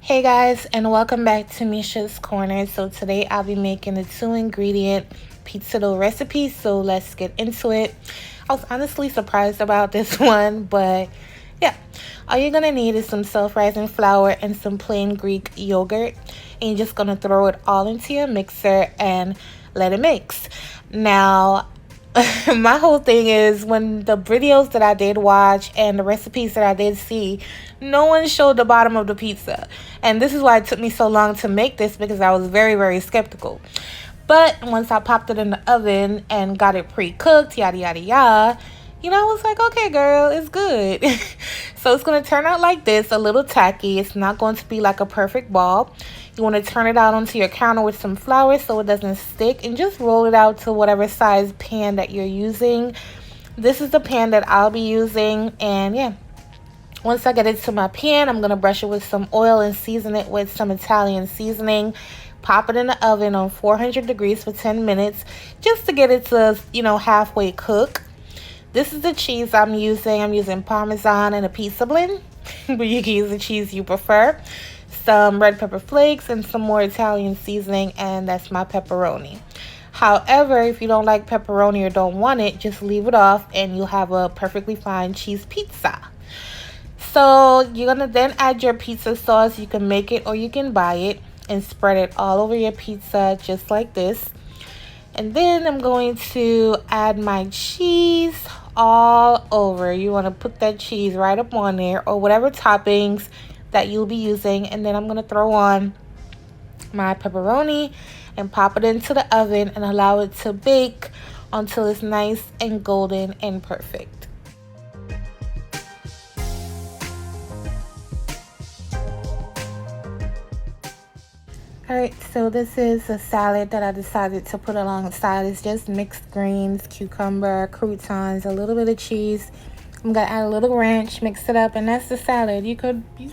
Hey guys, and welcome back to Misha's Corner. So today I'll be making a 2-ingredient pizza dough recipe. So let's get into it. I was honestly surprised about this one, but yeah. All you're gonna need is some self-rising flour and some plain Greek yogurt. And you're just gonna throw it all into your mixer and let it mix. Now, my whole thing is when the videos that I did watch and the recipes that I did see, no one showed the bottom of the pizza. And this is why it took me so long to make this, because I was very, very skeptical. But once I popped it in the oven and got it pre-cooked, yada, yada, yada, I was like, okay, girl, it's good. So it's going to turn out like this, a little tacky. It's not going to be like a perfect ball. You want to turn it out onto your counter with some flour so it doesn't stick, and just roll it out to whatever size pan that you're using. This is the pan that I'll be using, and yeah. Once I get it to my pan, I'm going to brush it with some oil and season it with some Italian seasoning. Pop it in the oven on 400 degrees for 10 minutes just to get it to, halfway cook. This is the cheese I'm using. I'm using Parmesan and a pizza blend, but you can use the cheese you prefer. Some red pepper flakes and some more Italian seasoning, and that's my pepperoni. However, if you don't like pepperoni or don't want it, just leave it off and you'll have a perfectly fine cheese pizza. So you're going to then add your pizza sauce. You can make it or you can buy it, and spread it all over your pizza just like this. And then I'm going to add my cheese all over. You want to put that cheese right up on there, or whatever toppings that you'll be using. And then I'm going to throw on my pepperoni and pop it into the oven and allow it to bake until it's nice and golden and perfect. Alright, so this is a salad that I decided to put alongside. It's just mixed greens, cucumber, croutons, a little bit of cheese. I'm going to add a little ranch, mix it up, and that's the salad. You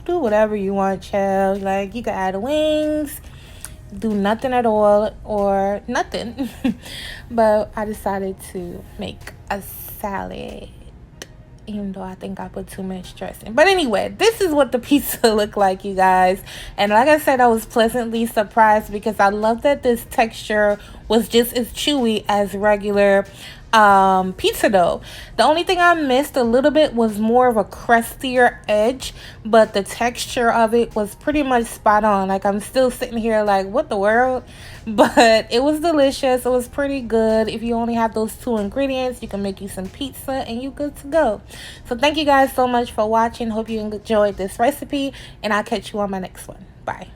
do whatever you want, child. Like, you could add wings, do nothing at all, or nothing. But I decided to make a salad, even though I think I put too much dressing. But anyway, this is what the pizza looked like, you guys. And like I said, I was pleasantly surprised because I love that this texture was just as chewy as regular pizza dough. The only thing I missed a little bit was more of a crustier edge, but the texture of it was pretty much spot on. Like, I'm still sitting here like, what the world? But it was delicious. It was pretty good. If you only have those 2 ingredients, you can make you some pizza and you good to go. So thank you guys so much for watching. Hope you enjoyed this recipe, and I'll catch you on my next one. Bye.